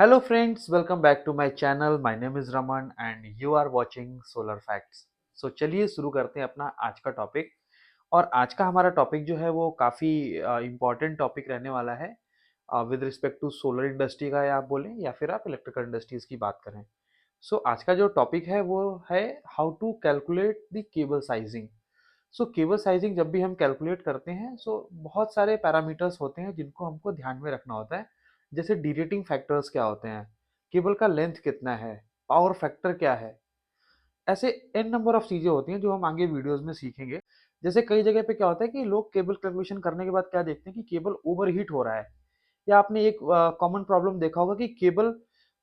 Hello friends, welcome back to my channel. My name is Raman and you are watching Solar Facts. So चलिए शुरू करते हैं अपना आज का टॉपिक। और आज का हमारा टॉपिक जो है वो काफ़ी इम्पोर्टेंट टॉपिक रहने वाला है with respect to solar industry का, या आप बोलें या फिर आप इलेक्ट्रिकल इंडस्ट्रीज की बात करें। सो आज का जो टॉपिक है वो है how to calculate the cable sizing. So cable sizing जब भी हम कैलकुलेट करते हैं बहुत सारे पैरामीटर्स होते हैं जिनको हमको ध्यान में रखना होता है। जैसे डिरेटिंग फैक्टर्स क्या होते हैं, केबल का लेंथ कितना है, पावर फैक्टर क्या है, ऐसे एन नंबर ऑफ चीजें होती हैं जो हम आगे वीडियोस में सीखेंगे। जैसे कई जगह पे क्या होता है कि लोग केबल कैलकुलेशन करने के बाद क्या देखते हैं कि केबल ओवरहीट हो रहा है। या आपने एक कॉमन प्रॉब्लम देखा होगा कि केबल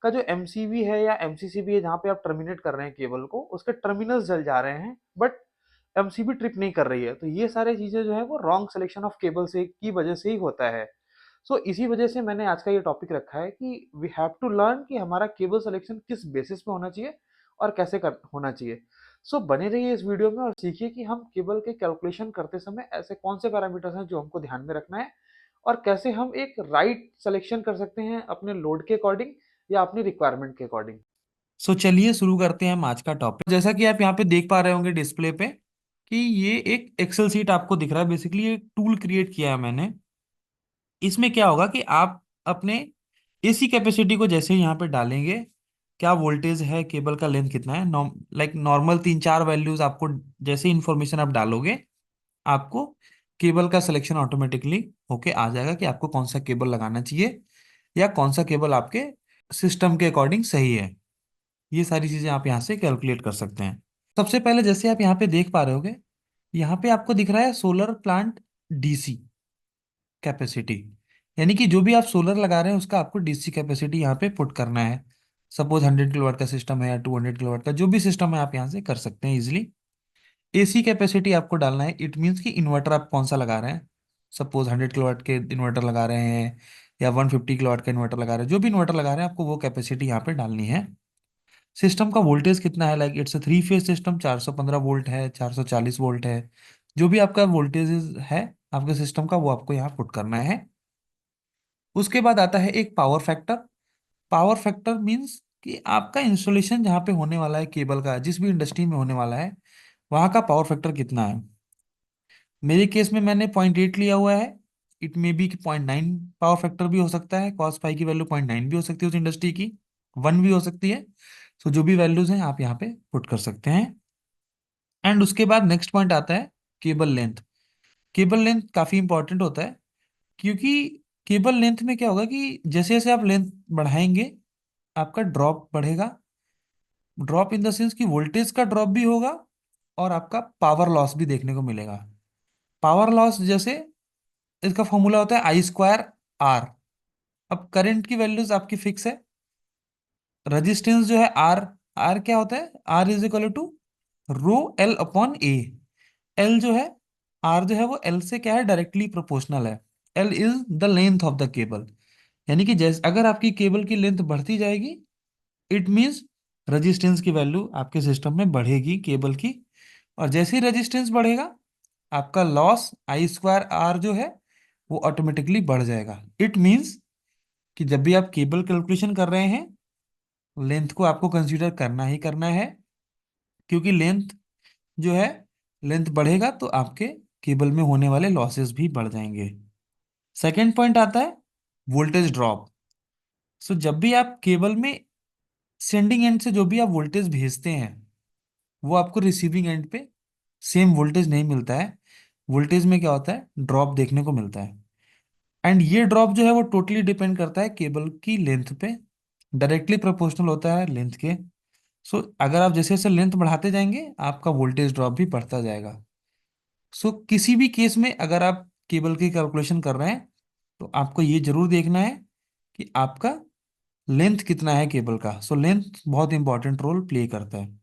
का जो एमसीवी है या एमसीसीबी है जहाँ पे आप टर्मिनेट कर रहे हैं केबल को, उसके टर्मिनल्स जल जा रहे हैं बट एमसीबी ट्रिप नहीं कर रही है। तो ये सारी चीजें जो है वो रॉन्ग सिलेक्शन ऑफ केबल से की वजह से ही होता है। इसी वजह से मैंने आज का ये टॉपिक रखा है कि वी हैव टू लर्न कि हमारा केबल सिलेक्शन किस बेसिस पे होना चाहिए और कैसे कर होना चाहिए। बने रहिए इस वीडियो में और सीखिए कि हम केबल के कैलकुलेशन करते समय ऐसे कौन से पैरामीटर्स हैं जो हमको ध्यान में रखना है, और कैसे हम एक राइट सिलेक्शन कर सकते हैं अपने लोड के अकॉर्डिंग या अपनी रिक्वायरमेंट के अकॉर्डिंग। चलिए शुरू करते हैं हम आज का टॉपिक। जैसा कि आप यहाँ पे देख पा रहे होंगे डिस्प्ले पे कि ये एक एक्सेल सीट आपको दिख रहा है। बेसिकली ये टूल क्रिएट किया है मैंने। इसमें क्या होगा कि आप अपने एसी कैपेसिटी को जैसे ही यहाँ पे डालेंगे, क्या वोल्टेज है, केबल का लेंथ कितना है, लाइक नॉर्मल तीन चार वैल्यूज आपको जैसे इंफॉर्मेशन आप डालोगे, आपको केबल का सिलेक्शन ऑटोमेटिकली होके आ जाएगा कि आपको कौन सा केबल लगाना चाहिए या कौन सा केबल आपके सिस्टम के अकॉर्डिंग सही है। ये सारी चीजें आप यहाँ से कैलकुलेट कर सकते हैं। सबसे पहले जैसे आप यहाँ पे देख पा रहे होगे, यहाँ पे आपको दिख रहा है सोलर प्लांट डीसी कैपेसिटी। यानी कि जो भी आप सोलर लगा रहे हैं उसका आपको डीसी कैपेसिटी यहाँ पे पुट करना है। सपोज 100 किलोवाट का सिस्टम है या 200 किलोवाट का, जो भी सिस्टम है आप यहाँ से कर सकते हैं इजिली। एसी कैपेसिटी आपको डालना है। इट मीन्स कि इन्वर्टर आप कौन सा लगा रहे हैं। सपोज 100 किलोवाट के इन्वर्टर लगा रहे हैं या 150 किलोवाट का इन्वर्टर लगा रहे हैं, जो भी इन्वर्टर लगा रहे हैं आपको वो कैपेसिटी यहाँ पे डालनी है। सिस्टम का वोल्टेज कितना है, like it's a three phase system, 415 volt है, 440 वोल्ट है, जो भी आपका वोल्टेज है आपके सिस्टम का वो आपको यहाँ पुट करना है। उसके बाद आता है एक power factor. Power factor means कि आपका इंस्टॉलेशन जहाँ पे होने वाला है केबल का, जिस भी इंडस्ट्री में होने वाला है, वहाँ का पावर फैक्टर कितना है। मेरे केस में मैंने 0.8 लिया हुआ है। It may be 0.9 power factor भी हो सकता है, कॉस फाई की वैल्यू 0.9 भी हो सकती है उस इंडस्ट्री की, 1 भी हो सकती है। जो भी वैल्यूज हैं आप यहाँ पे पुट कर सकते हैं। एंड उसके बाद नेक्स्ट पॉइंट आता है केबल लेंथ। केबल लेंथ काफी इंपॉर्टेंट होता है, क्योंकि केबल लेंथ में क्या होगा कि जैसे जैसे आप लेंथ बढ़ाएंगे आपका ड्रॉप बढ़ेगा। ड्रॉप इन द सेंस कि वोल्टेज का ड्रॉप भी होगा और आपका पावर लॉस भी देखने को मिलेगा। पावर लॉस जैसे इसका फॉर्मूला होता है I²R। अब करंट की वैल्यूज आपकी फिक्स है। रेजिस्टेंस जो है आर, आर क्या होता है, R is equal to rho L upon A. L जो है, आर जो है वो एल से क्या है, डायरेक्टली प्रोपोर्शनल है। L is the length of the cable. यानी कि जैसे अगर आपकी केबल की लेंथ बढ़ती जाएगी, इट मीन्स रेजिस्टेंस की वैल्यू आपके सिस्टम में बढ़ेगी केबल की। और जैसे ही रेजिस्टेंस बढ़ेगा आपका लॉस I²R जो है वो ऑटोमेटिकली बढ़ जाएगा। इट मीन्स कि जब भी आप केबल कैलकुलेशन कर रहे हैं, लेंथ को आपको कंसीडर करना ही करना है, क्योंकि लेंथ जो है, लेंथ बढ़ेगा तो आपके केबल में होने वाले लॉसेस भी बढ़ जाएंगे। सेकेंड पॉइंट आता है वोल्टेज ड्रॉप। जब भी आप केबल में सेंडिंग एंड से जो भी आप वोल्टेज भेजते हैं, वो आपको रिसीविंग एंड पे सेम वोल्टेज नहीं मिलता है। वोल्टेज में क्या होता है, ड्रॉप देखने को मिलता है। एंड ये ड्रॉप जो है वो टोटली डिपेंड करता है केबल की लेंथ पे, डायरेक्टली प्रोपोर्शनल होता है लेंथ के। अगर आप जैसे जैसे लेंथ बढ़ाते जाएंगे आपका वोल्टेज ड्रॉप भी बढ़ता जाएगा। किसी भी केस में अगर आप केबल की कैलकुलेशन कर रहे हैं तो आपको ये जरूर देखना है कि आपका लेंथ कितना है केबल का। लेंथ बहुत इंपॉर्टेंट रोल प्ले करता है।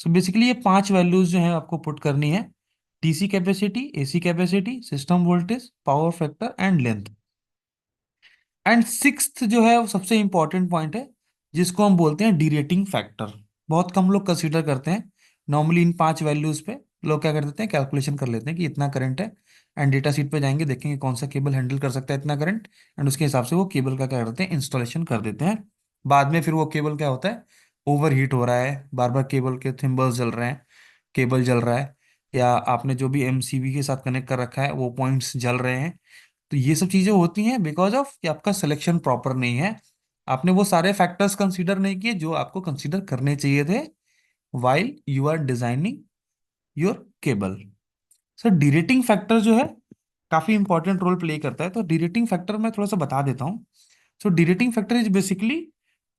बेसिकली ये पांच वैल्यूज जो है आपको पुट करनी है: DC capacity, AC capacity, system voltage, power factor and length. And sixth जो है वो सबसे इंपॉर्टेंट पॉइंट है, जिसको हम बोलते हैं डीरेटिंग फैक्टर। बहुत कम लोग कंसीडर करते हैं। नॉर्मली इन पांच वैल्यूज पे लोग क्या कर देते हैं, कैलकुलेशन कर लेते हैं कि इतना करंट है, एंड डेटा शीट पे जाएंगे देखेंगे कौन सा केबल हैंडल कर सकता है इतना करंट, एंड उसके हिसाब से वो केबल का क्या करते हैं, इंस्टॉलेशन कर देते हैं। बाद में फिर वो केबल क्या होता है, ओवर हीट हो रहा है, बार बार केबल के थिम्बल्स जल रहे हैं, केबल जल रहा है, या आपने जो भी एमसीबी के साथ कनेक्ट कर रखा है वो पॉइंट्स जल रहे हैं। तो ये सब चीजें होती हैं बिकॉज ऑफ कि आपका सिलेक्शन प्रॉपर नहीं है। आपने वो सारे फैक्टर्स कंसीडर नहीं किए जो आपको कंसीडर करने चाहिए थे while you are designing your cable. Sir derating factor जो है काफी इंपॉर्टेंट रोल प्ले करता है, तो डीरेटिंग फैक्टर मैं थोड़ा सा बता देता हूँ। So derating factor is basically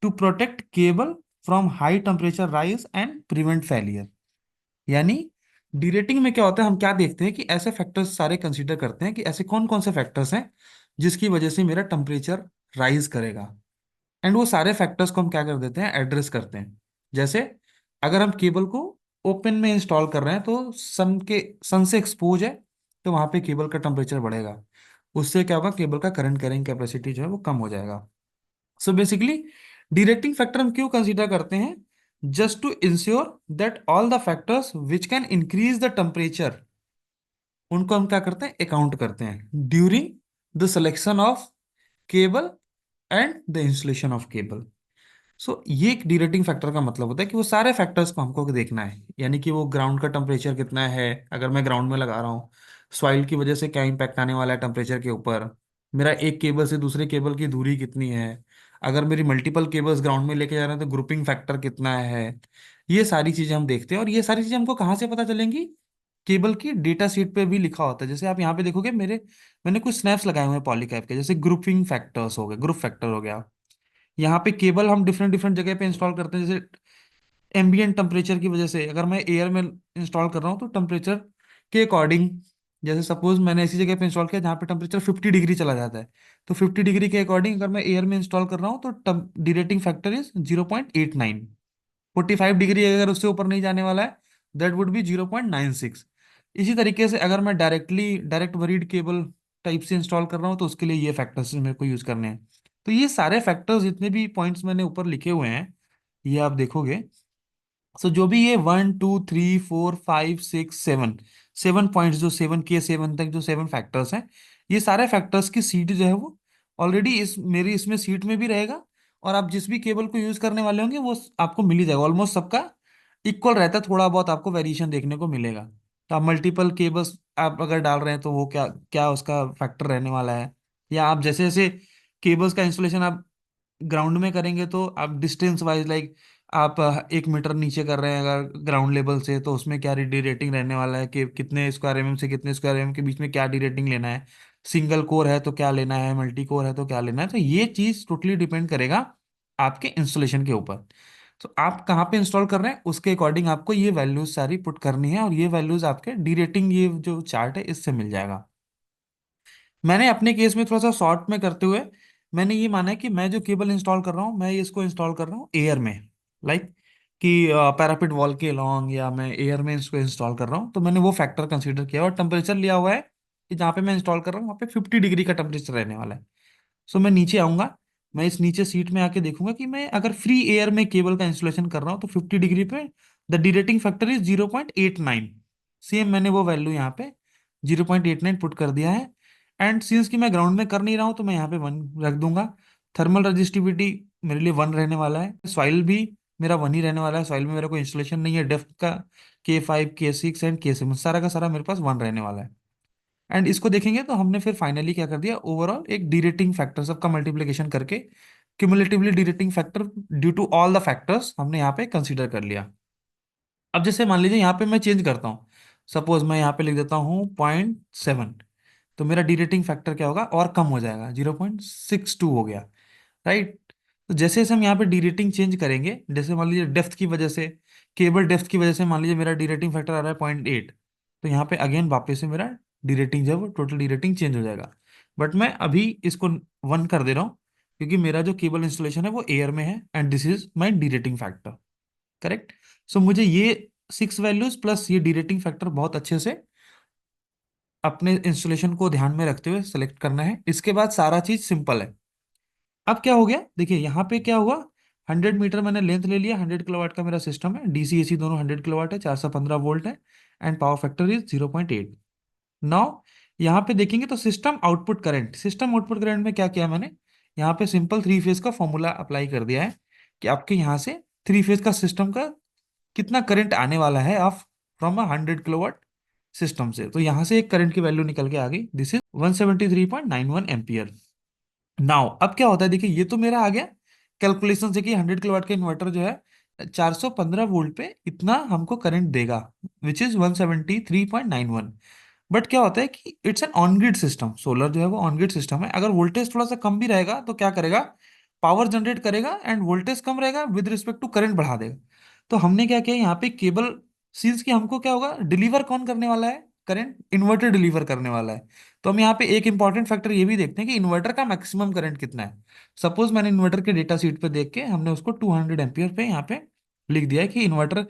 to protect cable from high temperature rise and prevent failure. यानी डीरेटिंग में क्या होता है, हम क्या देखते हैं कि ऐसे फैक्टर्स सारे कंसीडर करते हैं कि ऐसे कौन कौन से फैक्टर्स हैं जिसकी वजह से मेरा टेम्परेचर राइज करेगा, एंड वो सारे फैक्टर्स को हम क्या कर देते हैं, एड्रेस करते हैं। जैसे अगर हम केबल को ओपन में इंस्टॉल कर रहे हैं तो सन से एक्सपोज है, तो वहां पे केबल का टेम्परेचर बढ़ेगा, उससे क्या होगा, केबल का करंट कैरिंग कैपेसिटी जो है वो कम हो जाएगा। सो बेसिकली डिरेक्टिंग फैक्टर हम क्यों कंसीडर करते हैं, just to ensure that all the factors which can increase the temperature, उनको हम क्या करते हैं, अकाउंट करते हैं during the selection of cable and the installation of cable. So ये एक डीरेटिंग फैक्टर का मतलब होता है कि वो सारे फैक्टर्स को हमको देखना है, यानी कि वो ग्राउंड का टेम्परेचर कितना है, अगर मैं ग्राउंड में लगा रहा हूँ, सॉइल की वजह से क्या इम्पैक्ट आने वाला है टेम्परेचर के ऊपर, मेरा एक केबल से दूसरे केबल की दूरी कितनी है, अगर मेरी मल्टीपल केबल्स ग्राउंड में लेके जा रहे हैं तो ग्रुपिंग फैक्टर कितना है। ये सारी चीजें हम देखते हैं, और ये सारी चीजें हमको कहाँ से पता चलेंगी, केबल की डेटा शीट पे भी लिखा होता है। जैसे आप यहाँ पे देखोगे, मैंने कुछ स्नैप्स लगाए हुए हैं पॉलीकैप के, जैसे ग्रुपिंग फैक्टर्स हो गए, ग्रुप फैक्टर हो गया। यहाँ पे केबल हम डिफरेंट डिफरेंट जगह पे इंस्टॉल करते हैं, जैसे एम्बियंट टेम्परेचर की वजह से अगर मैं एयर में इंस्टॉल कर रहा हूँ तो टेम्परेचर के अकॉर्डिंग, जैसे सपोज मैंने ऐसी जगह पे इंस्टॉल किया जहाँ पे टेम्परेचर 50 डिग्री चला जाता है, तो 50 डिग्री के अकॉर्डिंग अगर मैं एयर में इंस्टॉल कर रहा हूँ तो डिरेटिंग फैक्टर इज 0.89। 45 डिग्री अगर उससे ऊपर नहीं जाने वाला है, दैट वुड बी 0.96। इसी तरीके से अगर मैं डायरेक्ट वरीड केबल टाइप से इंस्टॉल कर रहा हूँ तो उसके लिए ये फैक्टर्स मेरे को यूज करने हैं। तो ये सारे फैक्टर्स जितने भी पॉइंट्स मैंने ऊपर लिखे हुए हैं, ये आप देखोगे। सो जो भी ये 1 2 3 4 5 6 7 7 पॉइंट्स, जो 7 तक जो 7 फैक्टर्स हैं, ये सारे फैक्टर्स की सीट जो है वो ऑलरेडी इसमें सीट में भी रहेगा। और आप जिस भी केबल को यूज करने वाले होंगे वो आपको मिल ही जाएगा, ऑलमोस्ट सबका इक्वल रहता है, थोड़ा बहुत आपको वेरिएशन देखने को मिलेगा। तो आप मल्टीपल केबल्स आप अगर डाल रहे हैं तो वो क्या क्या उसका फैक्टर रहने वाला है, या आप जैसे जैसे केबल्स का इंस्टॉलेशन आप ग्राउंड में करेंगे तो आप डिस्टेंस वाइज, लाइक आप 1 मीटर नीचे कर रहे हैं अगर ग्राउंड लेवल से, तो उसमें क्या डी रेटिंग रहने वाला है कि कितने स्क्वायर एमएम से कितने स्क्वायर एमएम के बीच में क्या डी रेटिंग लेना है, सिंगल कोर है तो क्या लेना है, मल्टी कोर है तो क्या लेना है। तो ये चीज टोटली डिपेंड करेगा आपके इंस्टॉलेशन के ऊपर। तो आप कहाँ पे इंस्टॉल कर रहे हैं उसके अकॉर्डिंग आपको ये वैल्यूज सारी पुट करनी है, और ये वैल्यूज आपके डी रेटिंग, ये जो चार्ट है इससे मिल जाएगा। मैंने अपने केस में थोड़ा सा शॉर्ट में करते हुए मैंने ये माना है कि मैं जो केबल इंस्टॉल कर रहा हूँ, मैं इसको इंस्टॉल कर रहा हूँ एयर में, लाइक कि पैरापिट वॉल के लॉन्ग, या मैं एयर में इसको इंस्टॉल कर रहा हूँ, तो मैंने वो फैक्टर कंसीडर किया और टेम्परेचर लिया हुआ है कि जहाँ पे मैं इंस्टॉल कर रहा हूँ वहाँ पे 50 डिग्री का टेम्परेचर रहने वाला है। सो मैं नीचे आऊंगा, मैं इस नीचे सीट में आके देखूंगा कि मैं अगर फ्री एयर में केबल का इंस्टॉलेशन कर रहा हूँ तो 50 डिग्री पे द डिरेटिंग फैक्टर इज 0.89। सेम मैंने वो वैल्यू यहाँ पे 0.89 पुट कर दिया है। एंड सिंस कि मैं ग्राउंड में कर नहीं रहा हूँ तो मैं यहाँ पे 1 रख दूंगा। थर्मल रजिस्टिविटी मेरे लिए 1 रहने वाला है, सॉइल भी मेरा 1 ही रहने वाला है, सॉइल में मेरा कोई इंस्टॉलेशन नहीं है डेप्थ का, K5 K6 एंड K7 सारा का सारा मेरे पास 1 रहने वाला है। एंड इसको देखेंगे तो हमने फिर फाइनली क्या कर दिया, ओवरऑल एक डीरेटिंग फैक्टर सबका मल्टीप्लिकेशन करके cumulatively derating factor due to all the factors हमने यहाँ पे कंसीडर कर लिया। अब जैसे मान लीजिए यहाँ पे मैं चेंज करता हूँ, सपोज मैं यहाँ पे लिख देता हूँ 0.7, तो मेरा डीरेटिंग फैक्टर क्या होगा, और कम हो जाएगा, 0.62 हो गया, राइट। तो जैसे जैसे हम यहाँ पे डीरेटिंग चेंज करेंगे, जैसे मान लीजिए डेप्थ की वजह से, केबल डेप्थ की वजह से मान लीजिए मेरा डीरेटिंग फैक्टर आ रहा है 0.8, तो यहाँ पे अगेन वापस से मेरा डीरेटिंग जब टोटल डीरेटिंग चेंज हो जाएगा। बट मैं अभी इसको 1 कर दे रहा हूँ क्योंकि मेरा जो केबल इंस्टॉलेशन है वो एयर में है, and this is my derating factor, correct. So मुझे ये 6 वैल्यूज प्लस ये डीरेटिंग फैक्टर बहुत अच्छे से अपने इंस्टॉलेशन को ध्यान में रखते हुए सेलेक्ट करना है। इसके बाद सारा चीज सिंपल है। अब क्या हो गया, देखिए यहाँ पे क्या हुआ, 100 मीटर मैंने लेंथ ले लिया, 100 किलोवाट का मेरा सिस्टम है, डीसी एसी दोनों 100 किलोवाट है, 415 वोल्ट है, and power factor is 0.8। Now यहाँ पे देखेंगे तो सिस्टम आउटपुट करंट में क्या किया मैंने, यहाँ पे सिंपल थ्री फेज का फॉर्मूला अप्लाई कर दिया है कि आपके यहाँ से थ्री फेज का सिस्टम का कितना करंट आने वाला है ऑफ फ्रॉम 100 किलोवाट सिस्टम से। तो यहाँ से एक करंट की वैल्यू निकल के आ गई, दिस इज 173.91 एम्पियर। नाउ अब क्या होता है, देखिए ये तो मेरा आ गया कैलकुलेशन से कि 100 किलोवाट का इन्वर्टर जो है 415 वोल्ट पे इतना हमको करंट देगा, विच इज 173.91। बट क्या होता है कि it's an on grid system, solar जो है वो ऑन ग्रिड सिस्टम है। अगर वोल्टेज थोड़ा सा कम भी रहेगा तो क्या करेगा, पावर जनरेट करेगा, एंड वोल्टेज कम रहेगा विद रिस्पेक्ट टू करंट बढ़ा देगा। तो हमने क्या किया यहाँ पे केबल, सीन्स की हमको क्या होगा, डिलीवर कौन करने वाला है, करंट इन्वर्टर डिलीवर करने वाला है। तो हम यहाँ पे एक इंपॉर्टेंट फैक्टर ये भी देखते हैं कि इन्वर्टर का मैक्सिमम करंट कितना है। सपोज मैंने इन्वर्टर के डेटा शीट पे देख के हमने उसको 200 एम्पियर पे यहाँ पे लिख दिया है कि इन्वर्टर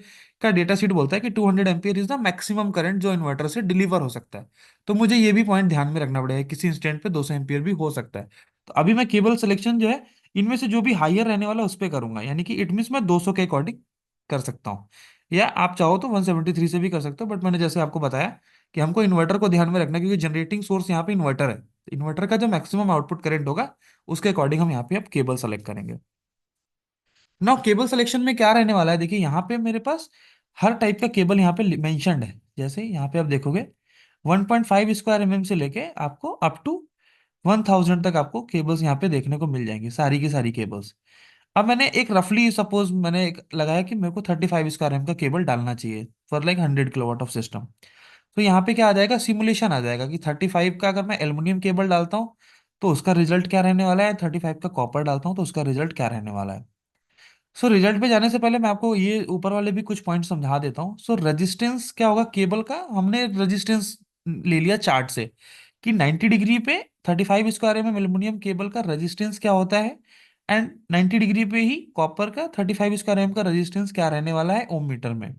का डेटा शीट बोलता है कि 200 ampere is the maximum current जो इन्वर्टर से डिलीवर हो सकता है। तो मुझे ये भी पॉइंट ध्यान में रखना पड़ेगा, किसी इंस्टेंट पे 200 एम्पियर भी हो सकता है। तो अभी मैं केबल सिलेक्शन जो है इनमें से जो भी हाइयर रहने वाला है उस पर करूंगा, यानी कि इट मीन्स मैं 200 के अकॉर्डिंग कर सकता हूँ, या आप चाहो तो 173 से भी कर सकते हो। बट मैंने जैसे आपको बताया कि हमको इन्वर्टर को ध्यान में रखना है, क्योंकि जनरेटिंग सोर्स यहाँ पे इन्वर्टर है, तो इन्वर्टर का जो मैक्सिमम आउटपुट करंट होगा उसके अकॉर्डिंग हम यहाँ पे अब केबल सेलेक्ट करेंगे। नाउ केबल सिलेक्शन में क्या रहने वाला है, देखिए यहाँ पे मेरे पास हर टाइप का केबल यहाँ पे मेंशन्ड है। जैसे यहाँ पे आप देखोगे 1.5 स्क्वायर से लेके आपको अप टू 1000 तक आपको केबल्स यहाँ पे देखने को मिल जाएंगी, सारी की सारी केबल्स। अब मैंने एक रफली सपोज मैंने एक लगाया कि मेरे को 35 स्क्वायर का केबल डालना चाहिए for like 100 kilowatt of system. तो यहाँ पे क्या आ जाएगा, सिमुलेशन आ जाएगा कि 35 का अगर मैं एल्युमिनियम केबल डालता हूँ तो उसका रिजल्ट क्या रहने वाला है, 35 का कॉपर डालता हूँ तो उसका रिजल्ट क्या रहने वाला है। सो रिजल्ट पे जाने से पहले मैं आपको ये ऊपर वाले भी कुछ पॉइंट समझा देता हूँ। सो रेजिस्टेंस क्या होगा केबल का, हमने रेजिस्टेंस ले लिया चार्ट से कि 90 डिग्री पे 35 स्क्वायर एल्युमिनियम केबल का रेजिस्टेंस क्या होता है, एंड 90 डिग्री पे ही कॉपर का 35 स्क्वायर का रेजिस्टेंस क्या रहने वाला है ओम मीटर में।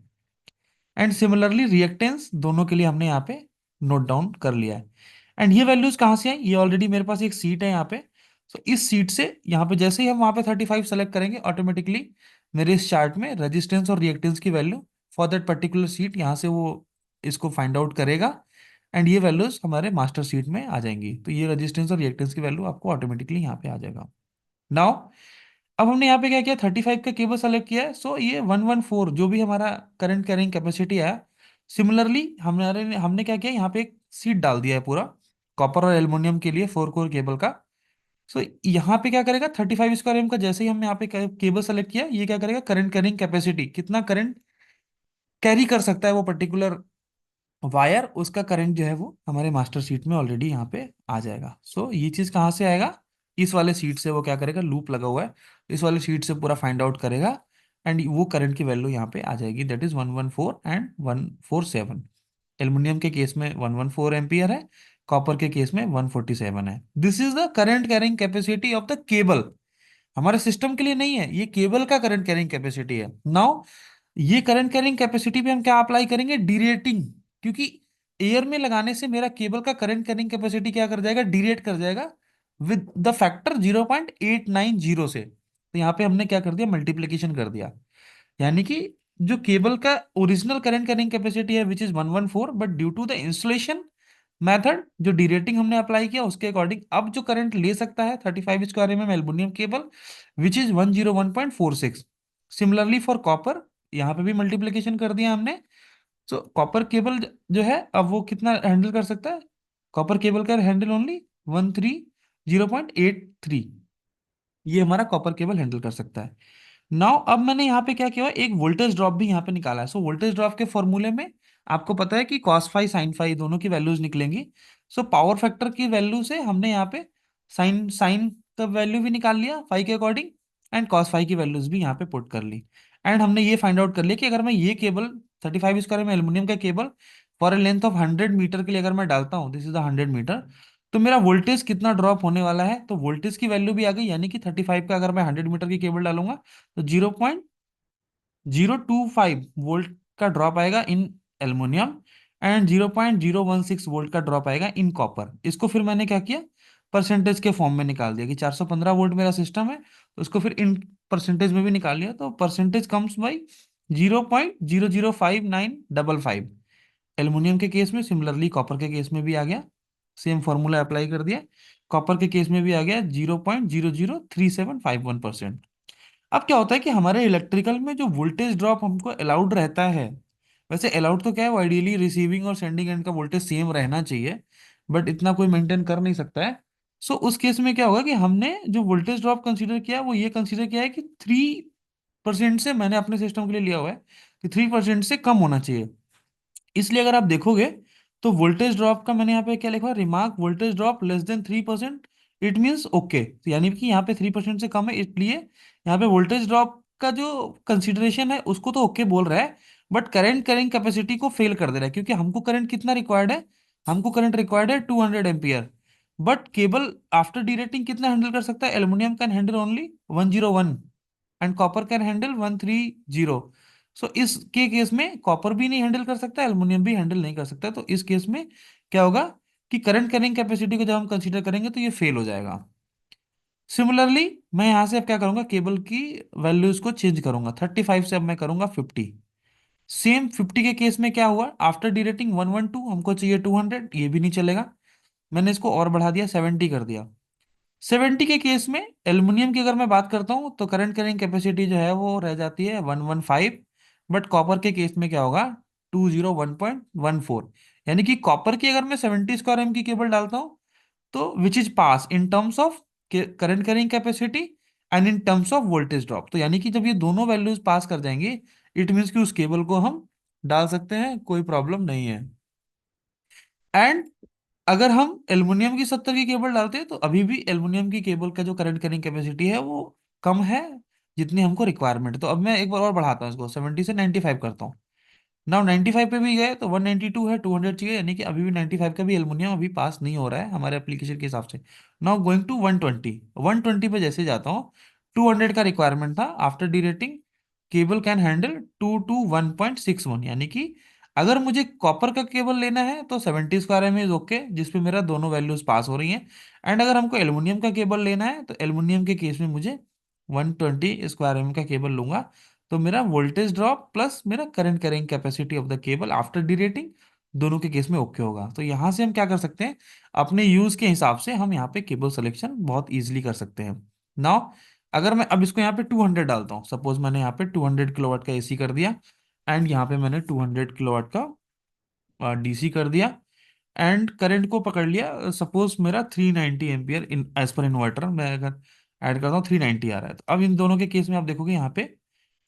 एंड सिमिलरली रिएक्टेंस दोनों के लिए हमने यहाँ पे नोट डाउन कर लिया है। एंड ये वैल्यूज कहाँ से आई, ये ऑलरेडी मेरे पास एक सीट है यहाँ पे। सो इस सीट से यहाँ पे जैसे ही हम वहाँ पे 35 सेलेक्ट करेंगे ऑटोमेटिकली मेरे इस चार्ट में रेजिस्टेंस और रिएक्टेंस की value for that particular seat यहाँ से वो इसको फाइंड आउट करेगा, एंड ये वैल्यूज हमारे मास्टर सीट में आ जाएंगी। तो ये रेजिस्टेंस और रिएक्टेंस की वैल्यू आपको ऑटोमेटिकली यहाँ पे आ जाएगा। नाउ अब हमने यहाँ पे क्या किया, 35 का केबल सेलेक्ट किया है। सो ये 114 जो भी हमारा करंट कैरिंग कैपेसिटी है, सिमिलरली हमारे हमने क्या किया, यहाँ पे एक सीट डाल दिया है पूरा कॉपर और एल्युमिनियम के लिए 4 कोर केबल का। सो यहाँ पे क्या करेगा, 35 स्क्वायर का जैसे ही हमने यहाँ पे केबल सेलेक्ट किया, ये क्या करेगा, करंट कैरिंग कैपेसिटी कितना करंट कैरी कर सकता है वो पर्टिकुलर वायर, उसका करंट जो है वो हमारे मास्टर सीट में ऑलरेडी यहाँ पे आ जाएगा। सो ये चीज कहाँ से आएगा, इस वाले सीट से वो क्या करेगा, लूप लगा हुआ है, इस वाले सीट से पूरा फाइंड आउट करेगा, एंड वो करंट की वैल्यू यहाँ पे आ जाएगी, दैट इज 114 एंड 147। एल्युमिनियम के केस में 114 एम्पियर है, कॉपर के केस में 147 है। This is the current carrying capacity of the cable, हमारे सिस्टम के लिए नहीं है, ये केबल का करंट कैरिंग कैपेसिटी है। नाउ ये करंट कैरिंग कैपेसिटी पे हम क्या अप्लाई करेंगे, डीरेटिंग, क्योंकि एयर में लगाने से मेरा केबल का करंट कैरिंग कैपेसिटी क्या कर जाएगा, डीरेट कर जाएगा विद द फैक्टर 0.890 से। तो यहाँ पे हमने क्या कर दिया, मल्टीप्लीकेशन कर दिया, यानी कि जो केबल का ओरिजिनल करंट कैरिंग कैपेसिटी है which is 114, but due to the installation method जो डीरेटिंग हमने अप्लाई किया उसके अकॉर्डिंग अब जो करंट ले सकता है 35 square aluminium cable which is 101.46। Similarly for copper यहाँ पे भी मल्टीप्लीकेशन कर दिया हमने। तो कॉपर केबल जो है अब वो कितना हैंडल कर सकता है, कॉपर केबल का हैंडल ओनली 130.83, ये हमारा कॉपर केबल हैंडल कर सकता है। नाउ अब मैंने यहाँ पे क्या किया, एक वोल्टेज ड्रॉप भी यहाँ पे निकाला है। सो वोल्टेज ड्रॉप के फॉर्मूले में आपको पता है कि कॉस फाई साइन फाई दोनों की वैल्यूज निकलेंगी। सो पावर फैक्टर की वैल्यू से हमने यहाँ पे साइन साइन का वैल्यू भी निकाल लिया फाई के अकॉर्डिंग, एंड कॉस फाई की वैल्यूज भी यहाँ पे पुट कर ली। एंड हमने ये फाइंड आउट कर लिया कि अगर मैं ये केबल 35 स्क्वायर में एल्युमिनियम का cable for a length of 100 metre के लिए अगर मैं डालता हूँ, दिस इज द 100 मीटर, तो मेरा वोल्टेज कितना ड्रॉप होने वाला है। तो वोल्टेज की वैल्यू भी आ गई, यानी कि 35 का अगर मैं 100 मीटर की केबल डालूंगा तो 0.025 वोल्ट का ड्रॉप आएगा इन एल्युमिनियम, एंड 0.016 वोल्ट का ड्रॉप आएगा इन कॉपर। इसको फिर मैंने क्या किया, परसेंटेज के फॉर्म में निकाल दिया कि 415 वोल्ट मेरा सिस्टम है, तो उसको फिर इन परसेंटेज में भी निकाल लिया, तो परसेंटेज कम्स बाई 0.00595। एल्युमिनियम के केस में, सिमिलरली कॉपर के केस में भी आ गया सेम फॉर्मूला अप्लाई कर दिया। कॉपर के केस में भी आ गया 0.00375 1%। अब क्या होता है कि हमारे इलेक्ट्रिकल में जो वोल्टेज ड्रॉप हमको अलाउड रहता है, वैसे अलाउड तो क्या है, वो आइडियली रिसीविंग और सेंडिंग एंड का वोल्टेज सेम रहना चाहिए, बट इतना कोई मेंटेन कर नहीं सकता है। सो उस केस में क्या होगा कि हमने जो वोल्टेज ड्रॉप कंसीडर किया वो ये कंसीडर किया है कि 3% से, मैंने अपने सिस्टम के लिए लिया हुआ है कि 3% से कम होना चाहिए। इसलिए अगर आप देखोगे तो वोल्टेज ड्रॉप का मैंने यहाँ पे क्या लिखा है, remark voltage drop less than 3%, it means okay. तो यानी कि यहाँ पे 3% से कम है, इसलिए यहाँ पे वोल्टेज ड्रॉप का जो कंसिडरेशन है उसको तो ओके बोल रहा है, बट करंट कैरिंग कैपेसिटी को फेल कर दे रहा है, क्योंकि हमको करंट कितना रिक्वायर्ड है, हमको करंट रिक्वायर्ड है 200 एम्पियर। बट केबल आफ्टर डीरेटिंग कितना हैंडल कर सकता है, aluminium can handle only 101 and copper can handle 130। सो इसके केस में कॉपर भी नहीं हैंडल कर सकता, एल्युमिनियम भी हैंडल नहीं कर सकता। तो इस केस में क्या होगा कि करंट कैरिंग कैपेसिटी को जब हम कंसीडर करेंगे तो ये फेल हो जाएगा। सिमिलरली मैं यहां से अब क्या करूंगा, केबल की वैल्यूज को चेंज करूंगा, 35 से अब मैं करूंगा 50। सेम 50 के केस में क्या हुआ, आफ्टर डिरेटिंग 112 हमको चाहिए 200, ये भी नहीं चलेगा, मैंने इसको और बढ़ा दिया, 70 कर दिया। 70 के केस में एल्युमिनियम की अगर मैं बात करता हूँ तो करंट कैरिंग कैपेसिटी जो है वो रह जाती है 115, बट कॉपर के केस में क्या होगा, 201.14। यानी कि कॉपर की अगर मैं 70 स्क्वायर एम की केबल डालता हूँ तो which is pass in terms of current carrying capacity and in terms of voltage drop. तो यानी कि जब ये दोनों वैल्यूज पास कर जाएंगे, इट मीन्स कि उस केबल को हम डाल सकते हैं, कोई प्रॉब्लम नहीं है। एंड अगर हम एल्युमिनियम की 70 की केबल डालते हैं तो अभी भी एल्युमिनियम की केबल का जो करंट कैरिंग कैपेसिटी है वो कम है जितनी हमको रिक्वायरमेंट है। तो अब मैं एक बार और बढ़ाता हूँ इसको, 70 से 95 करता हूँ। नाउ 95 पे भी गए तो 192 है, 200 चाहिए, यानी कि अभी भी 95 का भी एल्युमिनियम अभी पास नहीं हो रहा है हमारे एप्लीकेशन के हिसाब से। नाउ गोइंग टू 120, 120 पे जैसे जाता हूँ, 200 का रिक्वायरमेंट था, after D rating cable can handle 2 to 1.61। यानी कि अगर मुझे कॉपर का केबल लेना है तो 70 स्क्वायर एम इज ओके, जिसपे मेरा दोनों वैल्यूज पास हो रही हैं। एंड अगर हमको एल्युमिनियम का केबल लेना है तो एल्युमिनियम के केस में मुझे 120 स्क्वायर एम का केबल लूंगा, तो मेरा वोल्टेज ड्रॉप प्लस मेरा current carrying capacity of the cable after derating दोनों के केस में ओके होगा। तो यहाँ से हम क्या कर सकते हैं, अपने यूज के हिसाब से हम यहाँ पे केबल सिलेक्शन बहुत इजीली कर सकते हैं। नाउ अगर मैं अब इसको यहाँ पे 200 डालता हूँ, सपोज मैंने यहाँ पे 200 किलोवाट का एसी कर दिया, एंड यहाँ पे मैंने 200 किलोवाट का डीसी कर दिया, एंड करंट को पकड़ लिया, सपोज मेरा 390 ampere in as per inverter, मैं अगर ऐड करता हूँ 390 आ रहा है। तो अब इन दोनों के केस में आप देखोगे यहाँ पे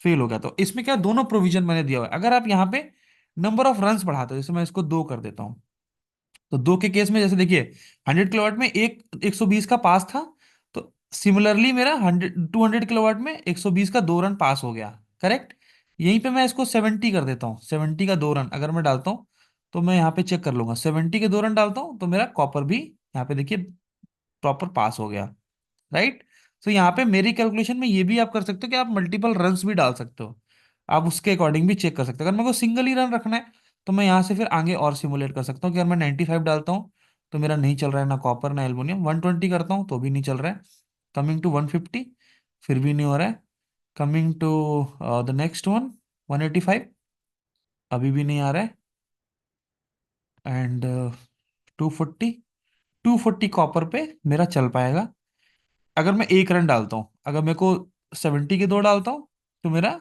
फेल हो गया। तो इसमें क्या, दोनों प्रोविजन मैंने दिया हुआ है। अगर आप यहाँ पे नंबर ऑफ रन्स बढ़ाते हो, जैसे मैं इसको 2 कर देता हूँ, तो 2 के केस में जैसे देखिए 100 किलोवाट में एक 120 का पास था, तो सिमिलरली मेरा 200 किलोवाट में 120 का 2 रन पास हो गया, करेक्ट। यहीं पे मैं इसको 70 कर देता हूँ, 70 का 2 रन अगर मैं डालता हूँ तो मैं यहाँ पे चेक कर लूंगा, 70 के 2 रन डालता हूँ तो मेरा कॉपर भी यहाँ पे देखिए प्रॉपर पास हो गया, राइट। तो यहाँ पे मेरी कैलकुलेशन में ये भी आप कर सकते हो कि आप मल्टीपल रन्स भी डाल सकते हो, आप उसके अकॉर्डिंग भी चेक कर सकते हो। अगर मेरे को सिंगल ही रन रखना है तो मैं यहाँ से फिर आगे और सिमुलेट कर सकता हूँ कि अगर मैं 95 डालता हूँ तो मेरा नहीं चल रहा है ना कॉपर ना एल्युमिनियम, 120 करता हूँ तो भी नहीं चल रहा है, कमिंग टू 150 फिर भी नहीं हो रहा है, coming to the next one 185 अभी भी नहीं आ रहा है, एंड 240, 240 कॉपर पे मेरा चल पाएगा अगर मैं एक रन डालता हूँ। अगर मेरे को 70 के 2 डालता हूँ तो मेरा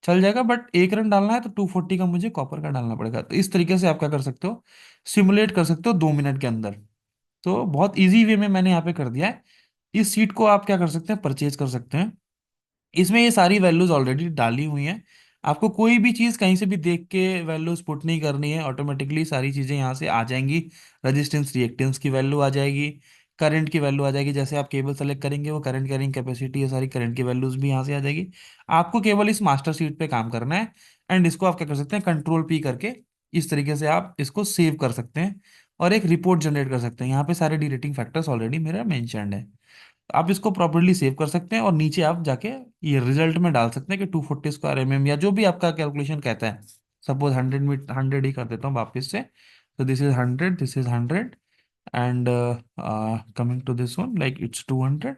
चल जाएगा, बट एक रन डालना है तो 240 का मुझे कॉपर का डालना पड़ेगा। तो इस तरीके से आप क्या कर सकते हो, सिमुलेट कर सकते हो 2 मिनट के अंदर। तो बहुत इजी वे में मैंने यहाँ पे कर दिया है। इस सीट को आप क्या कर सकते हैं, परचेज कर सकते हैं। इसमें ये सारी वैल्यूज ऑलरेडी डाली हुई हैं, आपको कोई भी चीज़ कहीं से भी देख के वैल्यूज पुट नहीं करनी है, ऑटोमेटिकली सारी चीज़ें यहाँ से आ जाएंगी। रेजिस्टेंस रिएक्टेंस की वैल्यू आ जाएगी, करंट की वैल्यू आ जाएगी, जैसे आप केबल सेलेक्ट करेंगे वो करंट कैरिंग कैपेसिटी, ये सारी करंट की वैल्यूज भी यहाँ से आ जाएगी। आपको केवल इस मास्टर शीट पे काम करना है, एंड इसको आप क्या कर सकते हैं, कंट्रोल पी करके इस तरीके से आप इसको सेव कर सकते हैं और एक रिपोर्ट जनरेट कर सकते हैं। यहाँ पे सारे डी रेटिंग फैक्टर्स ऑलरेडी मेरा मेंशन्ड है, आप इसको प्रॉपर्ली सेव कर सकते हैं और नीचे आप जाके ये रिजल्ट में डाल सकते हैं कि 240 स्क्वायर एम एम या जो भी आपका कैलकुलेशन कहता है। सपोज 100 ही कर देता हूँ वापस से, तो this is 100, this is 100, and coming to this one like it's 200।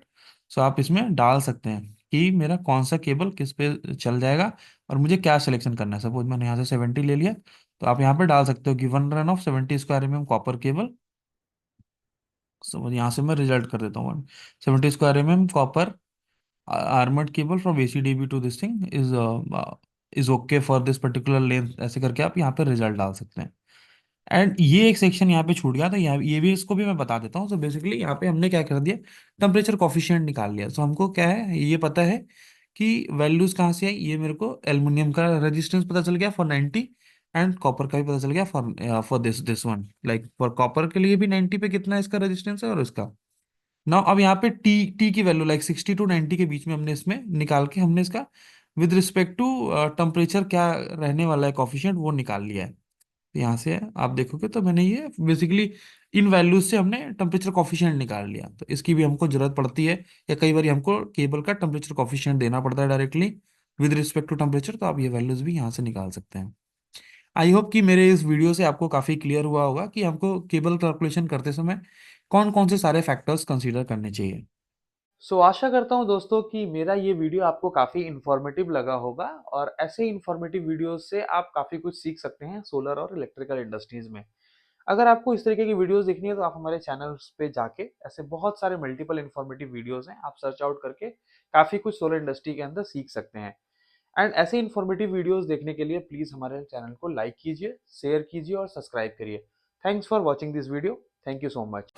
So आप इसमें डाल सकते हैं कि मेरा कौन सा केबल किस पे चल जाएगा और मुझे क्या सिलेक्शन करना है। सपोज मैंने यहाँ से 70 ले लिया, तो आप यहाँ पे डाल सकते हो कि 1 run of 70 square M M copper cable समझ, यहाँ से मैं रिजल्ट कर देता हूँ। 70 square copper armoured cable from ACDB to this thing is okay for this particular length, ऐसे करके आप यहाँ पे रिजल्ट डाल सकते हैं। एंड ये एक सेक्शन यहाँ पे छूट गया था, यहाँ ये भी इसको भी मैं बता देता हूँ। तो बेसिकली यहाँ पे हमने क्या कर दिया, टेम्परेचर कॉफिशिएंट निकाल लिया। तो हमको क्या है ये पता है कि वैल्यूज कहाँ से आई, ये मेरे को एल्युमिनियम का रेजिस्टेंस पता चल गया फॉर 90, एंड कॉपर का भी पता चल गया for for this one. Like for copper के लिए भी 90 पे कितना इसका रेजिस्टेंस है, और इसका ना अब यहाँ पे टी टी की वैल्यू लाइक 60 to 90 के बीच में हमने इसमें निकाल के हमने इसका विद रिस्पेक्ट टू टेम्परेचर क्या रहने वाला है कॉफिशिएंट, वो निकाल लिया है। तो यहाँ से आप देखोगे तो मैंने ये बेसिकली इन वैल्यूज से हमने टेम्परेचर कॉफिशिएंट निकाल लिया। तो इसकी भी हमको जरूरत पड़ती है, या कई बार हमको केबल का टेम्परेचर कॉफिशिएंट देना पड़ता है directly with respect to temperature. तो आप ये वैल्यूज भी यहाँ से निकाल सकते हैं। आई होप कि मेरे इस वीडियो से आपको काफ़ी क्लियर हुआ होगा कि हमको केबल कैलकुलेशन करते समय कौन कौन से सारे फैक्टर्स कंसीडर करने चाहिए। सो आशा करता हूँ दोस्तों कि मेरा ये वीडियो आपको काफ़ी इन्फॉर्मेटिव लगा होगा, और ऐसे इन्फॉर्मेटिव वीडियोस से आप काफ़ी कुछ सीख सकते हैं सोलर और इलेक्ट्रिकल इंडस्ट्रीज में। अगर आपको इस तरीके की वीडियोस देखनी है तो आप हमारे चैनल्स पे जाके ऐसे बहुत सारे मल्टीपल इन्फॉर्मेटिव वीडियोस हैं, आप सर्च आउट करके काफ़ी कुछ सोलर इंडस्ट्री के अंदर सीख सकते हैं। एंड ऐसे इन्फॉर्मेटिव वीडियोस देखने के लिए प्लीज़ हमारे चैनल को लाइक कीजिए, शेयर कीजिए और सब्सक्राइब करिए। Thanks for watching this video. Thank you so much.